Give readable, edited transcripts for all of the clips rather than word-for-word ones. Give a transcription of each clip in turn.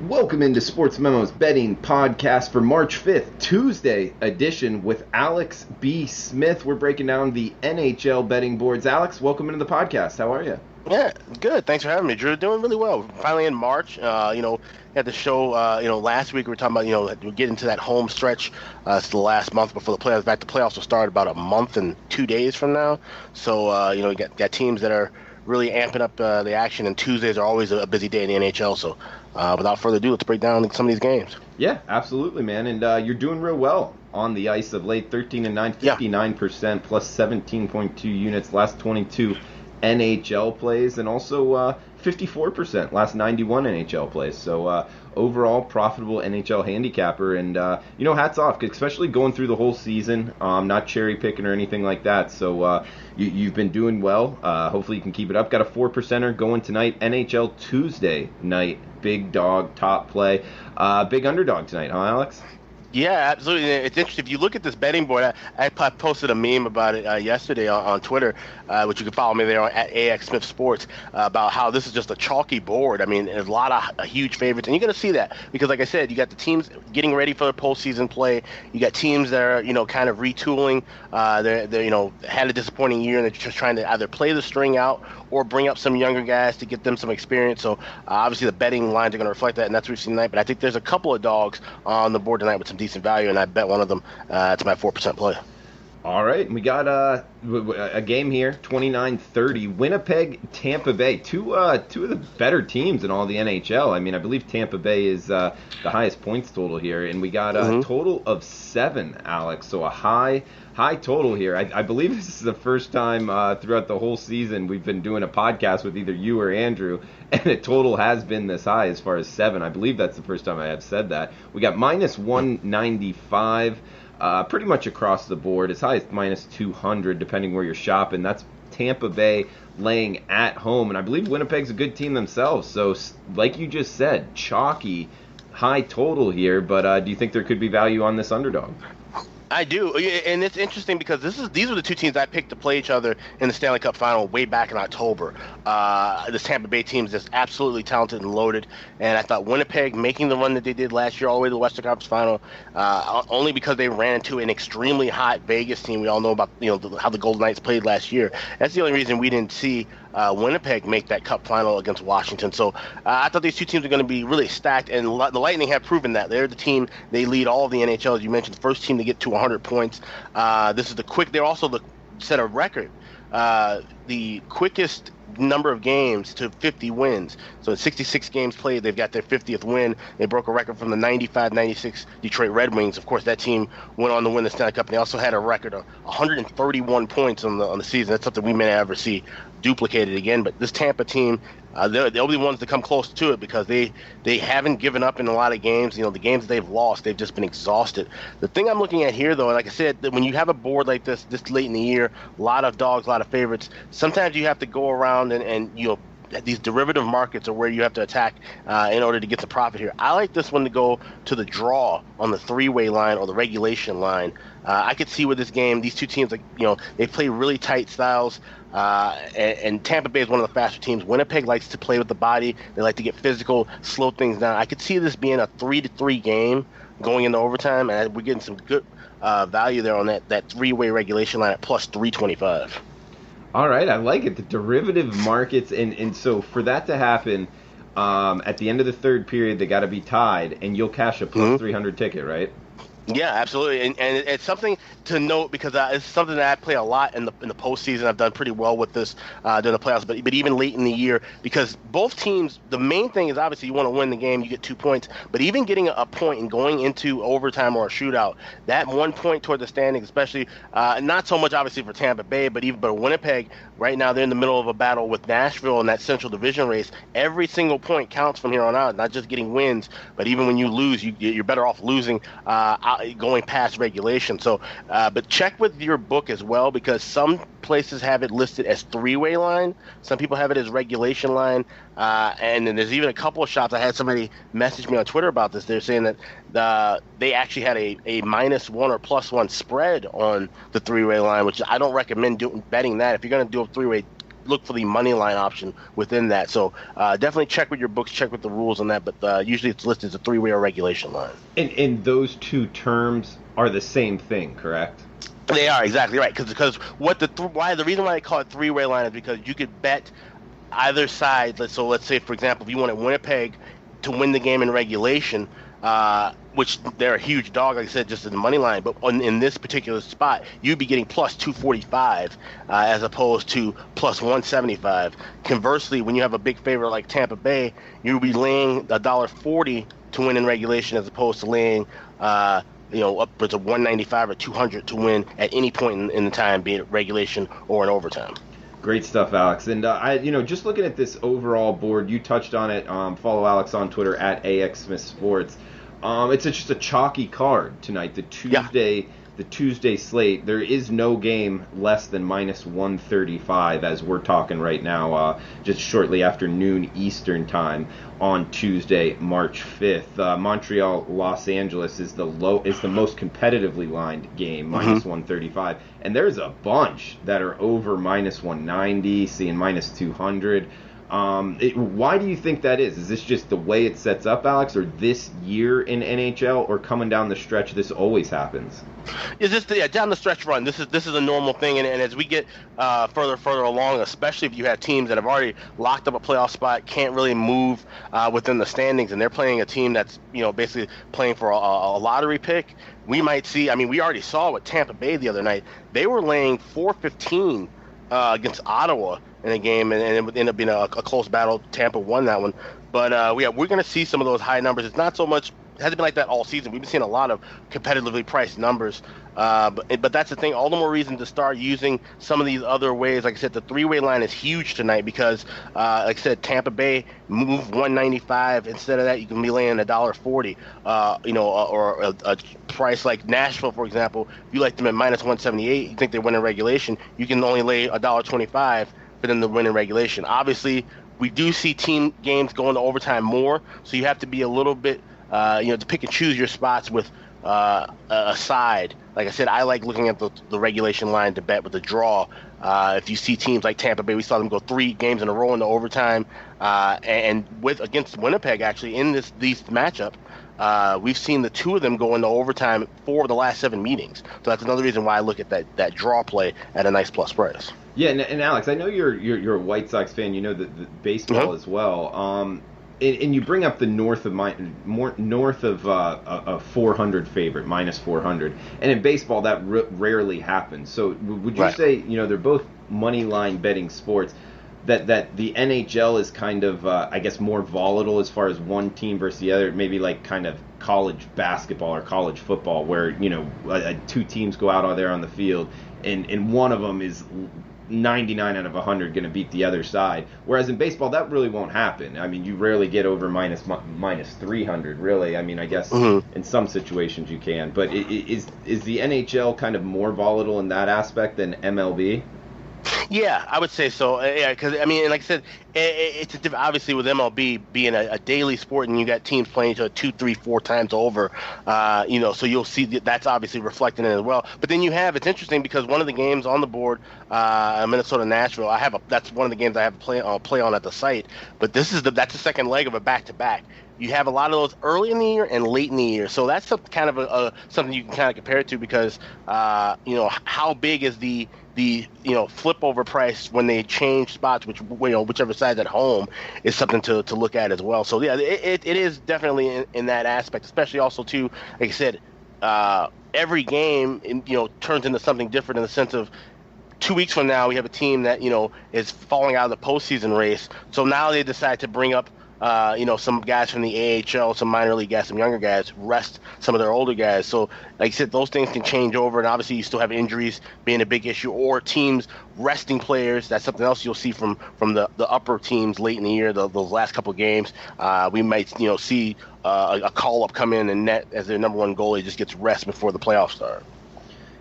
Welcome into Sports Memo's betting podcast for March 5th, Tuesday edition with Alex B. Smith. We're breaking down the NHL betting boards. Alex, welcome into the podcast. How are you? Yeah, good. Thanks for having me, Drew. Doing really well. Finally in March. Had the show, last week we were talking about, we're getting to that home stretch. It's the last month before the playoffs. In fact, the playoffs will start about a month and 2 days from now. So, you got teams that are really amping up the action, and Tuesdays are always a busy day in the NHL. So, without further ado, let's break down some of these games. Yeah, absolutely, man. And you're doing real well on the ice of late. 13-9, 59%, plus 17.2 units, last 22 NHL plays, and also 54% last 91 NHL plays. So overall profitable NHL handicapper, and hats off, especially going through the whole season, not cherry picking or anything like that. So you've been doing well. Hopefully you can keep it up. Got a 4%er going tonight, NHL Tuesday night, big dog top play, big underdog tonight, huh, Alex? Yeah, absolutely. It's interesting. If you look at this betting board, I posted a meme about it yesterday on Twitter, which you can follow me there at AX Sports, about how this is just a chalky board. I mean, there's a lot of huge favorites, and you're going to see that because, like I said, you got the teams getting ready for the postseason play. You got teams that are, kind of retooling. They had a disappointing year, and they're just trying to either play the string out or bring up some younger guys to get them some experience. So obviously the betting lines are going to reflect that, and that's what we've seen tonight. But I think there's a couple of dogs on the board tonight with some decent value, and I bet one of them to my 4% play. All right, we got a game here, 29-30, Winnipeg, Tampa Bay, two of the better teams in all the NHL. I mean, I believe Tampa Bay is the highest points total here, and we got a total of 7, Alex, so a high total here. I believe this is the first time throughout the whole season we've been doing a podcast with either you or Andrew, and the total has been this high as far as 7. I believe that's the first time I have said that. We got minus 195. Pretty much across the board, as high as minus 200, depending where you're shopping. That's Tampa Bay laying at home, and I believe Winnipeg's a good team themselves. So, like you just said, chalky, high total here, but do you think there could be value on this underdog? I do, and it's interesting because these are the two teams I picked to play each other in the Stanley Cup Final way back in October. This Tampa Bay team is just absolutely talented and loaded, and I thought Winnipeg making the run that they did last year all the way to the Western Conference Final, only because they ran into an extremely hot Vegas team. We all know about how the Golden Knights played last year. That's the only reason we didn't see Winnipeg make that Cup Final against Washington. So I thought these two teams are going to be really stacked, and the Lightning have proven that. They're the team, they lead all of the NHL, as you mentioned, the first team to get to 100 points. This is they're also set a record, the quickest number of games to 50 wins. So in 66 games played, they've got their 50th win. They broke a record from the 95-96 Detroit Red Wings. Of course, that team went on to win the Stanley Cup, and they also had a record of 131 points on the season. That's something we may never see duplicated again. But this Tampa team, they're the only ones to come close to it because they haven't given up in a lot of games. The games that they've lost, they've just been exhausted. The thing I'm looking at here, though, like I said, that when you have a board like this late in the year, a lot of dogs, a lot of favorites, sometimes you have to go around and these derivative markets are where you have to attack in order to get the profit here. I like this one to go to the draw on the three-way line or the regulation line. I could see with this game, these two teams, they play really tight styles, and Tampa Bay is one of the faster teams. Winnipeg likes to play with the body. They like to get physical, slow things down. I could see this being a 3-3 game going into overtime, and we're getting some good value there on that three-way regulation line at plus 325. All right, I like it. The derivative markets, and so for that to happen, at the end of the third period, they got to be tied, and you'll cash a plus 300 ticket, right? Yeah, absolutely, and it's something to note because it's something that I play a lot in the postseason. I've done pretty well with this during the playoffs, but even late in the year, because both teams, the main thing is obviously you want to win the game, you get 2 points, but even getting a point and going into overtime or a shootout, that 1 point toward the standings, especially not so much obviously for Tampa Bay, but Winnipeg right now they're in the middle of a battle with Nashville in that Central Division race. Every single point counts from here on out, not just getting wins, but even when you lose, you're better off losing going past regulation. So, but check with your book as well, because some places have it listed as three-way line. Some people have it as regulation line. And then there's even a couple of shops. I had somebody message me on Twitter about this. They're saying that they actually had a -1 or +1 spread on the three-way line, which I don't recommend betting that. If you're going to do a three-way look for the money line option within that. So definitely check with your books, check with the rules on that. But usually it's listed as a three-way or regulation line. And those two terms are the same thing, correct? They are, exactly right. Because the reason why they call it three-way line is because you could bet either side. So let's say, for example, if you wanted Winnipeg to win the game in regulation, which they're a huge dog, like I said, just in the money line. But in this particular spot, you'd be getting plus 245 as opposed to plus 175. Conversely, when you have a big favorite like Tampa Bay, you'd be laying $1.40 to win in regulation as opposed to laying upwards of 195 or 200 to win at any point in the time, be it regulation or in overtime. Great stuff, Alex. And just looking at this overall board, you touched on it. Follow Alex on Twitter at AXSmithSports. It's just a chalky card tonight. The Tuesday slate. There is no game less than minus 135 as we're talking right now. Just shortly after noon Eastern time on Tuesday, March 5th. Montreal, Los Angeles is the most competitively lined game, minus 135. And there's a bunch that are over minus 190, seeing minus 200. Why do you think that is? Is this just the way it sets up, Alex, or this year in NHL, or coming down the stretch this always happens? Is this down the stretch run? This is a normal thing, and as we get further along, especially if you have teams that have already locked up a playoff spot, can't really move within the standings, and they're playing a team that's basically playing for a lottery pick. We might see. I mean, we already saw with Tampa Bay the other night. They were laying 415 against Ottawa in a game, and it would end up being a close battle. Tampa won that one. But we're going to see some of those high numbers. It's not so much. It hasn't been like that all season. We've been seeing a lot of competitively priced numbers. But that's the thing. All the more reason to start using some of these other ways. Like I said, the three-way line is huge tonight because, like I said, Tampa Bay moved 195. Instead of that, you can be laying $1.40. Or a price like Nashville, for example. If you like them at minus 178, you think they win in regulation, you can only lay $1.25 for them to win in regulation. Obviously, we do see team games going to overtime more, so you have to be a little bit, to pick and choose your spots with a side. Like I said, I like looking at the regulation line to bet with the draw. If you see teams like Tampa Bay, we saw them go 3 games in a row into overtime, and against Winnipeg actually in these matchup. We've seen the 2 of them go into overtime 4 of the last 7 meetings. So that's another reason why I look at that draw play at a nice plus price. Yeah, and Alex, I know you're a White Sox fan. You know the baseball as well. And you bring up the north of a 400 favorite, minus 400. And in baseball, that rarely happens. So would you say, they're both money line betting sports, that the NHL is kind of, I guess, more volatile as far as one team versus the other, maybe like kind of college basketball or college football where, 2 teams go out there on the field and one of them is 99 out of 100 going to beat the other side. Whereas in baseball, that really won't happen. I mean, you rarely get over minus 300, really. I mean, I guess in some situations you can. But is the NHL kind of more volatile in that aspect than MLB? Yeah, I would say so. Yeah, because I mean, like I said, it's obviously with MLB being a daily sport, and you got teams playing each other 2, 3, 4 times over. So you'll see that's obviously reflected in it as well. But then it's interesting because one of the games on the board, Minnesota Nashville, that's one of the games I have play on at the site. But that's the second leg of a back-to-back. You have a lot of those early in the year and late in the year, so that's kind of something you can kind of compare it to because how big is the flip over price when they change spots, whichever side's at home, is something to look at as well. So yeah, it is definitely in that aspect, especially also too, like I said, every game turns into something different in the sense of 2 weeks from now we have a team that is falling out of the postseason race. So now they decide to bring up some guys from the AHL, some minor league guys, some younger guys, rest some of their older guys. So, like I said, those things can change over, and obviously you still have injuries being a big issue, or teams resting players. That's something else you'll see from the upper teams late in the year, those last couple of games. We might, see a call-up come in and net as their number one goalie just gets rest before the playoffs start.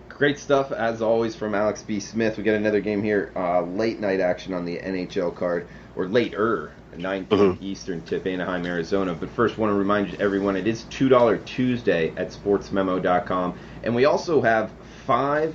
Great stuff, as always, from Alex B. Smith. We got another game here, late night action on the NHL card, or later. 9 p.m. Eastern tip, Anaheim, Arizona. But first, want to remind everyone it is $2 Tuesday at sportsmemo.com. And we also have 4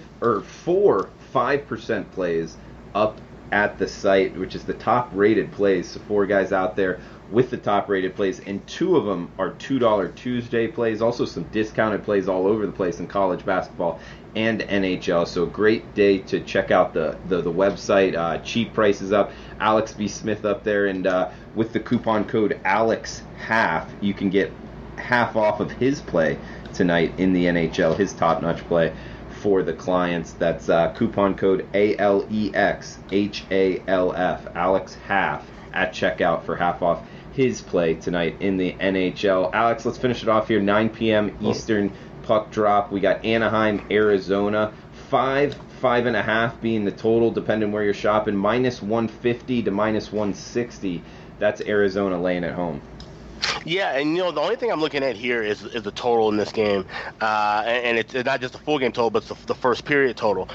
5% plays up at the site, which is the top-rated plays. So 4 guys out there with the top-rated plays, and 2 of them are $2 Tuesday plays. Also some discounted plays all over the place in college basketball and NHL. So a great day to check out the website. Cheap prices up. Alex B. Smith up there, and with the coupon code ALEXHALF, you can get half off of his play tonight in the NHL, his top-notch play for the clients. That's coupon code ALEXHALF, ALEXHALF, at checkout for half off his play tonight in the NHL. Alex, let's finish it off here. 9 p.m. Eastern puck drop. We got Anaheim, Arizona. 5.5 being the total, depending where you're shopping. Minus 150 to minus 160. That's Arizona laying at home. Yeah, and the only thing I'm looking at here is the total in this game, and it's not just the full game total, but it's the first period total,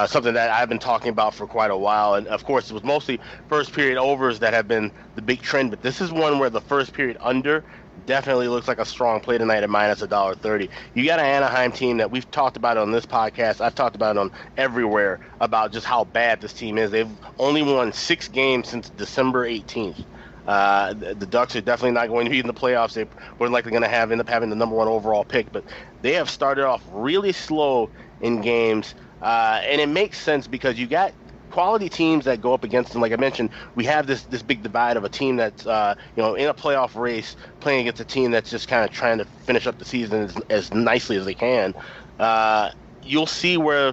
something that I've been talking about for quite a while. And of course, it was mostly first period overs that have been the big trend, but this is one where the first period under definitely looks like a strong play tonight at minus $1.30. You got an Anaheim team that we've talked about on this podcast. I've talked about it on everywhere about just how bad this team is. They've only won 6 games since December 18th. The Ducks are definitely not going to be in the playoffs. They were likely going to end up having the number 1 overall pick, but they have started off really slow in games, and it makes sense because you got quality teams that go up against them. Like I mentioned, we have this big divide of a team that's in a playoff race playing against a team that's just kind of trying to finish up the season as nicely as they can. You'll see where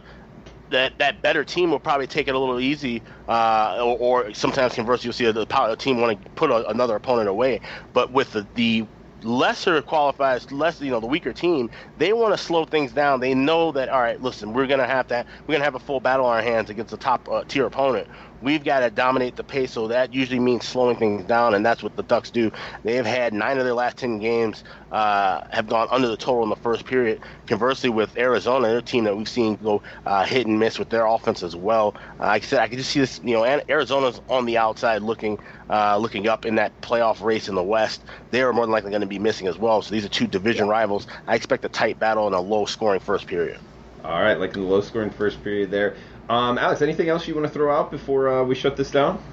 that better team will probably take it a little easy, or sometimes conversely, you'll see a team want to put another opponent away. But with the lesser qualified, the weaker team, they want to slow things down. They know that, all right, listen, we're gonna have a full battle on our hands against a top tier opponent. We've got to dominate the pace, so that usually means slowing things down, and that's what the Ducks do. They have had 9 of their last 10 games have gone under the total in the first period. Conversely, with Arizona, their team that we've seen go hit and miss with their offense as well. Like I said, I can just see this. Arizona's on the outside looking up in that playoff race in the West. They are more than likely going to be missing as well. So these are 2 division rivals. I expect a tight battle and a low-scoring first period. All right, like in the low-scoring first period there. Alex, anything else you want to throw out before we shut this down?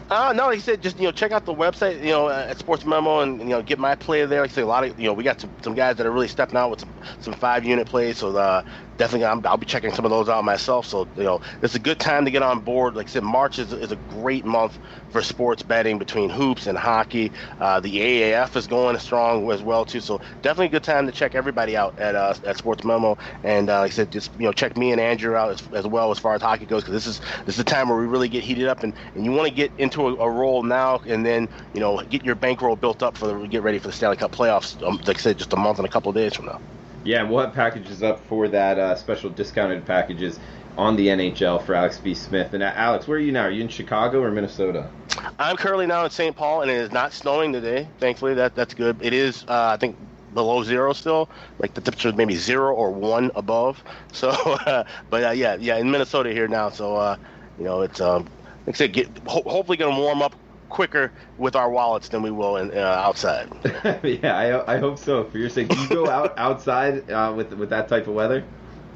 No, like I said, just check out the website, at Sports Memo, and get my play there. Like I say, a lot of we got some guys that are really stepping out with some 5-unit plays. So definitely, I'll be checking some of those out myself. So it's a good time to get on board. Like I said, March is a great month for sports betting between hoops and hockey. The AAF is going strong as well too. So definitely a good time to check everybody out at Sports Memo. And like I said, just check me and Andrew out as well as far as hockey goes, because this is the time where we really get heated up, and you want to get into a roll now, and then get your bankroll built up get ready for the Stanley Cup playoffs. Like I said, just a month and a couple of days from now. Yeah, we'll have packages up for that, special discounted packages on the NHL for Alex B. Smith. And Alex, where are you now? Are you in Chicago or Minnesota? I'm currently now in St. Paul, and it is not snowing today. Thankfully, that's good. It is, I think, below 0 still. Like the temperature is maybe 0 or 1 above. So, yeah, in Minnesota here now. So, it's like I said, hopefully going to warm up quicker with our wallets than we will outside. Yeah, I hope so. For your sake, do you go outside with that type of weather?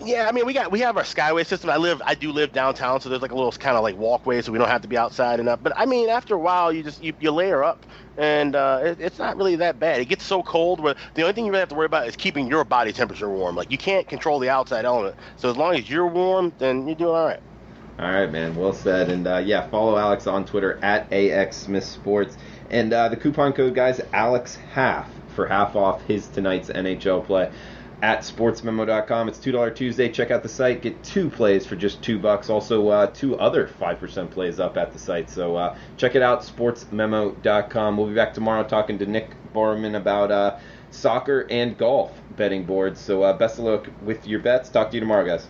Yeah, I mean, we have our Skyway system. I do live downtown, so there's like a little kind of like walkway, so we don't have to be outside enough. But I mean, after a while, you layer up, and it's not really that bad. It gets so cold where the only thing you really have to worry about is keeping your body temperature warm. Like, you can't control the outside element, so as long as you're warm, then you're doing all right. All right, man. Well said. And follow Alex on Twitter at AXSmithSports. And the coupon code, guys, ALEXHALF for half off his tonight's NHL play at sportsmemo.com. It's $2 Tuesday. Check out the site. Get 2 plays for just $2. Also, 2 other 5% plays up at the site. So check it out, sportsmemo.com. We'll be back tomorrow talking to Nick Borman about soccer and golf betting boards. So best of luck with your bets. Talk to you tomorrow, guys.